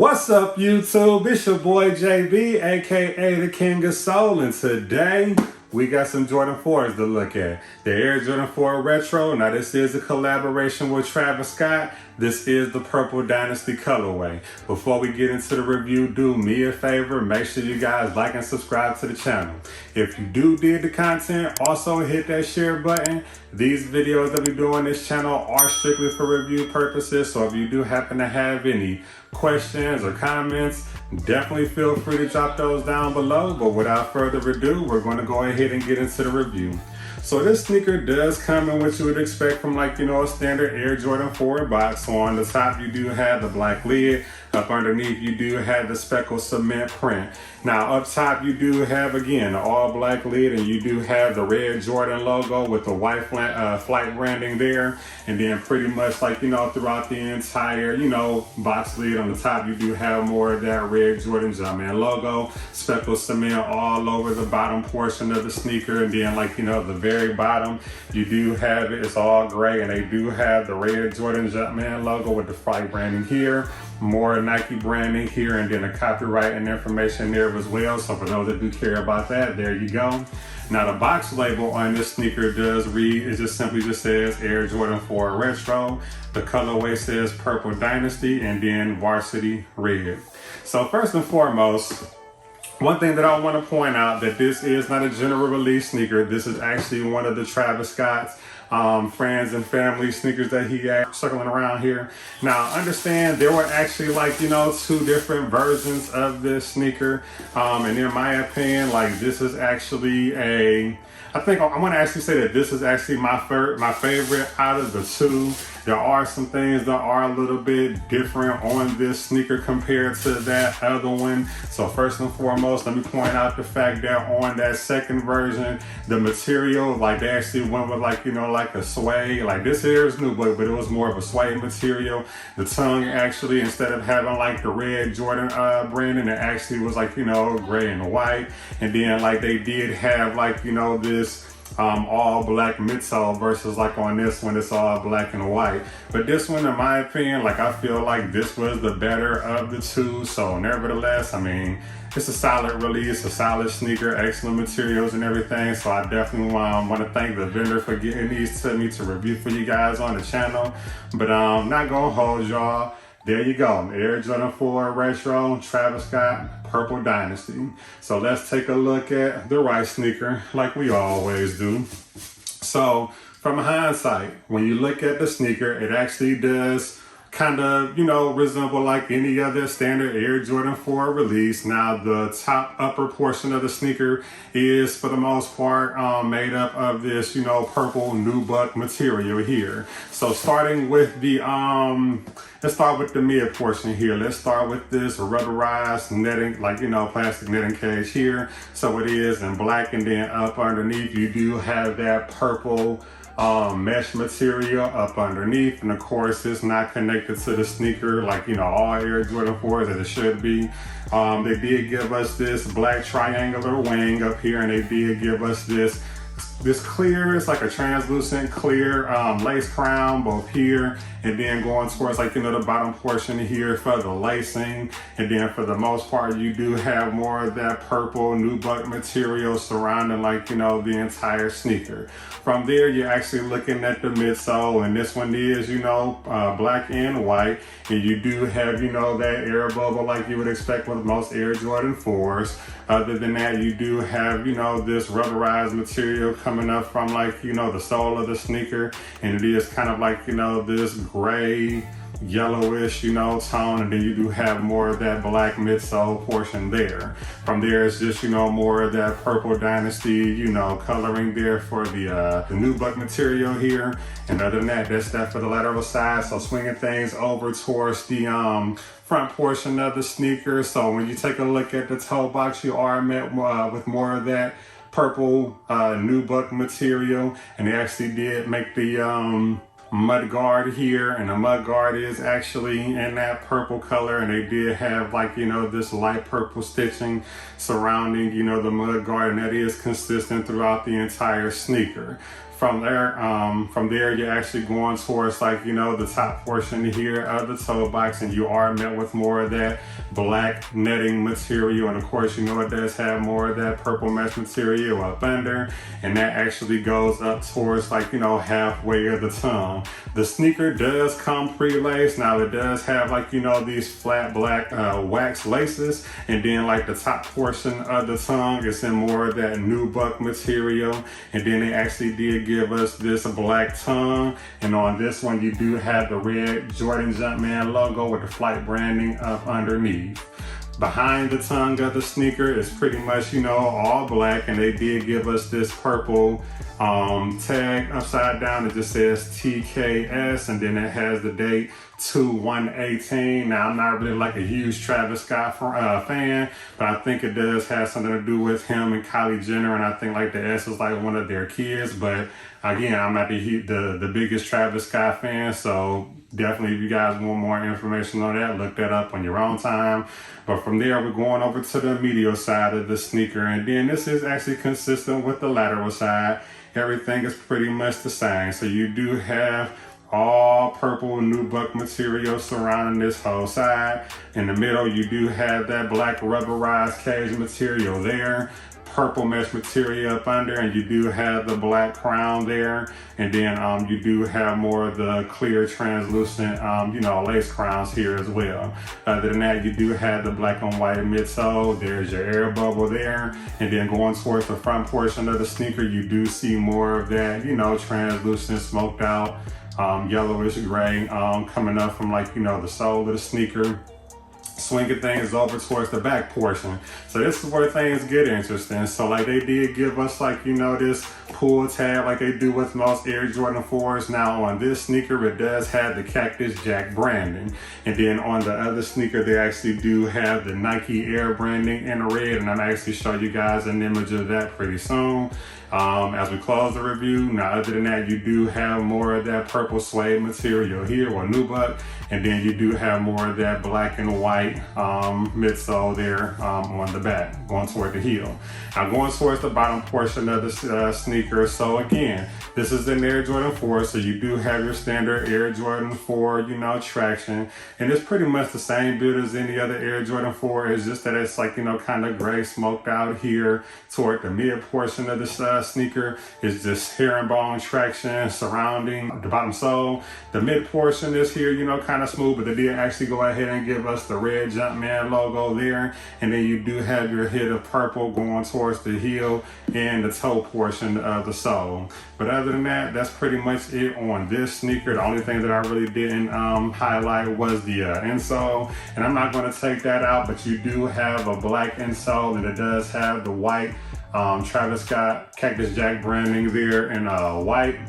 What's up, YouTube? It's your boy JB, aka the King of Soul, and today we got some Jordan 4s to look at. The Air Jordan 4 Retro. Now this is a collaboration with Travis Scott. This is the Purple Dynasty colorway. Before we get into the review, do me a favor, make sure you guys like and subscribe to the channel. If you do dig the content, also hit that share button. These videos that we do on this channel are strictly for review purposes, so if you do happen to have any questions or comments, definitely feel free to drop those down below. But without further ado, we're going to go ahead and get into the review. So this sneaker does come in what you would expect from a standard Air Jordan 4 box. So on the top you do have the black lid. Up underneath you do have the speckled cement print. Now up top you do have again the all black lid, and you do have the red Jordan logo with the white flight branding there. And then pretty much throughout the entire box lid on the top you do have more of that red Jordan Jumpman logo, speckled cement all over the bottom portion of the sneaker. And then the very bottom you do have it's all gray, and they do have the red Jordan Jumpman logo with the flight branding here, more Nike branding here, and then the copyright and information there as well. So for those that do care about that, there you go. Now the box label on this sneaker does read, it just simply says Air Jordan 4 Retro. The colorway says Purple Dynasty, and then Varsity Red. So first and foremost, one thing that I want to point out, that this is not a general release sneaker. This is actually one of the Travis Scott's friends and family sneakers that he had circling around here. Now understand there were actually two different versions of this sneaker, and in my opinion, this is actually I want to actually say that this is actually my favorite out of the two. There are some things that are a little bit different on this sneaker compared to that other one. So first and foremost, let me point out the fact that on that second version, the material, they actually went with a suede. This here is new, but it was more of a suede material. The tongue actually, instead of having the red Jordan branding, it actually was gray and white. And then they did have this all black midsole versus on this one it's all black and white. But this one, in my opinion, I feel this was the better of the two. So nevertheless, it's a solid release, a solid sneaker, excellent materials and everything. So I definitely want to thank the vendor for getting these to me to review for you guys on the channel. But I'm not gonna hold y'all. There you go, Air Jordan 4 Retro, Travis Scott, Purple Dynasty. So let's take a look at the right sneaker like we always do. So from hindsight, when you look at the sneaker, it actually does kind of, resemble any other standard Air Jordan 4 release. Now the top upper portion of the sneaker is for the most part made up of this, purple nubuck material here. So starting with the, let's start with the mid portion here. Let's start with this rubberized netting, plastic netting cage here. So it is in black, and then up underneath you do have that purple mesh material up underneath. And of course it's not connected to the sneaker all Air Jordan 4s as it should be. They did give us this black triangular wing up here, and they did give us this clear, it's a translucent clear lace crown both here, and then going towards the bottom portion here for the lacing. And then for the most part you do have more of that purple nubuck material surrounding the entire sneaker. From there you're actually looking at the midsole, and this one is black and white, and you do have that air bubble like you would expect with most Air Jordan 4s. Other than that, you do have this rubberized material coming up from the sole of the sneaker, and it is kind of this gray yellowish tone, and then you do have more of that black midsole portion there. From there it's just more of that Purple Dynasty coloring there for the nubuck material here. And other than that, that's that for the lateral side. So swinging things over towards the front portion of the sneaker. So when you take a look at the toe box, you are met with more of that purple nubuck material, and they actually did make the mud guard here, and the mud guard is actually in that purple color, and they did have this light purple stitching surrounding the mud guard, and that is consistent throughout the entire sneaker. From there, you're actually going towards like, you know, the top portion here of the toe box, and you are met with more of that black netting material. And of course, you know, it does have more of that purple mesh material up under, and that actually goes up towards like, you know, halfway of the tongue. The sneaker does come pre-laced. Now it does have like, you know, these flat black wax laces, and then like the top portion of the tongue is in more of that nubuck material. And then they actually did give us this black tongue, and on this one you do have the red Jordan Jumpman logo with the flight branding up underneath. Behind the tongue of the sneaker is pretty much, you know, all black, and they did give us this purple tag upside down. It just says TKS, and then it has the date 2/1/18. Now, I'm not really like a huge Travis Scott fan, but I think it does have something to do with him and Kylie Jenner, and I think like the S is like one of their kids. But again, I'm not the biggest Travis Scott fan, so definitely if you guys want more information on that, look that up on your own time. But from there, we're going over to the medial side of the sneaker, and then this is actually consistent with the lateral side. Everything is pretty much the same. So you do have all purple nubuck material surrounding this whole side. In the middle, you do have that black rubberized cage material there, purple mesh material up under, and you do have the black crown there. And then you do have more of the clear translucent you know, lace crowns here as well. Other than that, you do have the black on white midsole. There's your air bubble there, and then going towards the front portion of the sneaker, you do see more of that, you know, translucent smoked out yellowish gray coming up from like, you know, the sole of the sneaker. Swinging things over towards the back portion. So this is where things get interesting. So like they did give us like, you know, this pull tab like they do with most Air Jordan 4s. Now on this sneaker, it does have the Cactus Jack branding. And then on the other sneaker, they actually do have the Nike Air branding in red. And I'm actually show you guys an image of that pretty soon. As we close the review. Now, other than that, you do have more of that purple suede material here, or nubuck, and then you do have more of that black and white midsole there on the back, going toward the heel. Now, going towards the bottom portion of the sneaker. So again, this is an Air Jordan 4, so you do have your standard Air Jordan 4, you know, traction, and it's pretty much the same build as any other Air Jordan 4. It's just that it's like, you know, kind of gray smoked out here toward the mid portion of the sneaker. Is just herringbone traction surrounding the bottom sole. The mid portion is here, you know, kind of smooth, but they did actually go ahead and give us the red Jumpman logo there, and then you do have your hit of purple going towards the heel and the toe portion of the sole. But other than that, that's pretty much it on this sneaker. The only thing that I really didn't highlight was the insole, and I'm not going to take that out, but you do have a black insole, and it does have the white Travis Scott Cactus Jack branding there in white.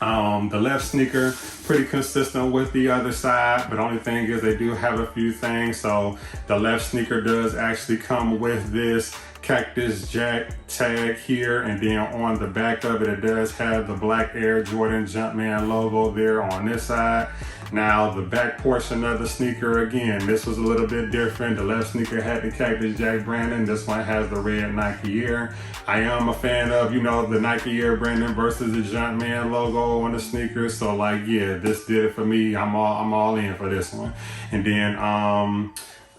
The left sneaker pretty consistent with the other side, but only thing is they do have a few things. So the left sneaker does actually come with this Cactus Jack tag here, and then on the back of it, it does have the black Air Jordan Jumpman logo there on this side. Now the back portion of the sneaker, again, this was a little bit different. The left sneaker had the Cactus Jack branding. This one has the red Nike Air. I am a fan of, you know, the Nike Air branding versus the Jumpman logo on the sneaker. So like, yeah, this did it for me. I'm all in for this one. And then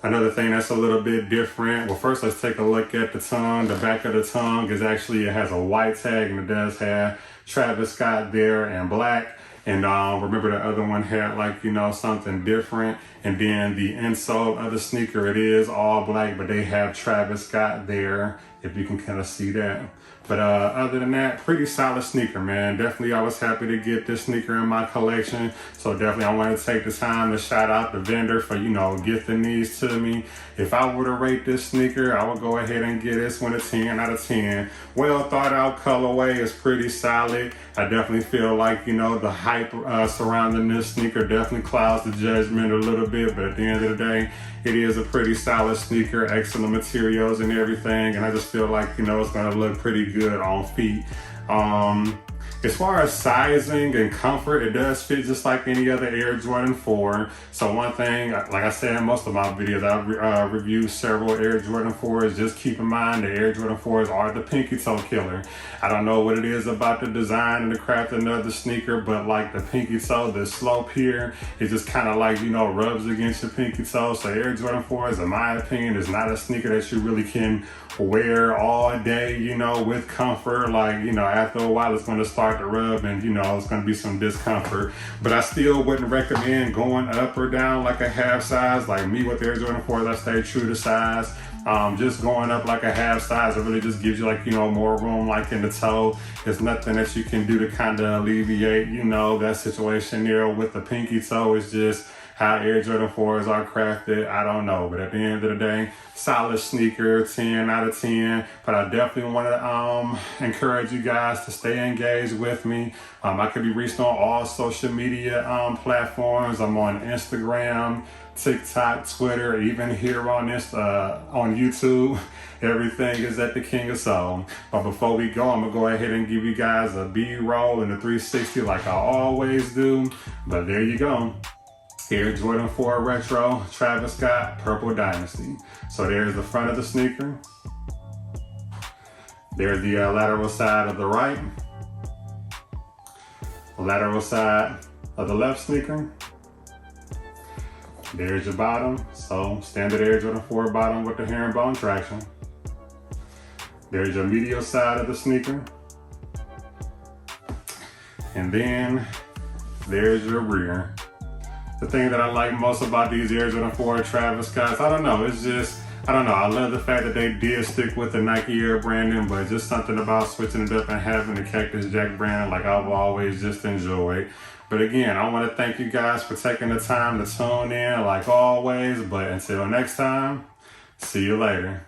another thing that's a little bit different. Well, first let's take a look at the tongue. The back of the tongue is actually, it has a white tag, and it does have Travis Scott there in black. And remember the other one had like, you know, something different. And then the insole of the sneaker, it is all black, but they have Travis Scott there, if you can kind of see that. But other than that, pretty solid sneaker, man. Definitely I was happy to get this sneaker in my collection. So definitely I want to take the time to shout out the vendor for, you know, gifting these to me. If I were to rate this sneaker, I would go ahead and give this one a 10 out of 10. Well thought out colorway is pretty solid. I definitely feel like, you know, the hype surrounding this sneaker definitely clouds the judgment a little bit. But at the end of the day, it is a pretty solid sneaker, excellent materials and everything. And I just feel like, you know, it's going to look pretty good on feet. As far as sizing and comfort, it does fit just like any other Air Jordan 4. So one thing, like I said in most of my videos, I've reviewed several Air Jordan 4s. Just keep in mind the Air Jordan 4s are the pinky toe killer. I don't know what it is about the design and the crafting of the sneaker, but like the pinky toe, the slope here, it just kind of like, you know, rubs against your pinky toe. So Air Jordan 4s, in my opinion, is not a sneaker that you really can wear all day, you know, with comfort. Like, you know, after a while it's going to start to rub and, you know, it's going to be some discomfort. But I still wouldn't recommend going up or down like a half size. Like me with Air Jordan 4s, I stay true to size. Just going up like a half size, it really just gives you like, you know, more room like in the toe. There's nothing that you can do to kind of alleviate, you know, that situation there with the pinky toe. It's just how Air Jordan 4s are crafted, I don't know. But at the end of the day, solid sneaker, 10 out of 10. But I definitely want to encourage you guys to stay engaged with me. I can be reached on all social media platforms. I'm on Instagram, TikTok, Twitter, even here on YouTube. Everything is at the King of Soul. But before we go, I'm going to go ahead and give you guys a B-roll and a 360 like I always do. But there you go. Air Jordan 4 Retro, Travis Scott, Purple Dynasty. So there's the front of the sneaker. There's the lateral side of the right. Lateral side of the left sneaker. There's your bottom. So standard Air Jordan 4 bottom with the herringbone traction. There's your medial side of the sneaker. And then there's your rear. The thing that I like most about these Air Jordan 4 Travis Scotts, I don't know, it's just, I don't know, I love the fact that they did stick with the Nike Air branding, but just something about switching it up and having the Cactus Jack brand like I've always just enjoyed. But again, I want to thank you guys for taking the time to tune in like always, but until next time, see you later.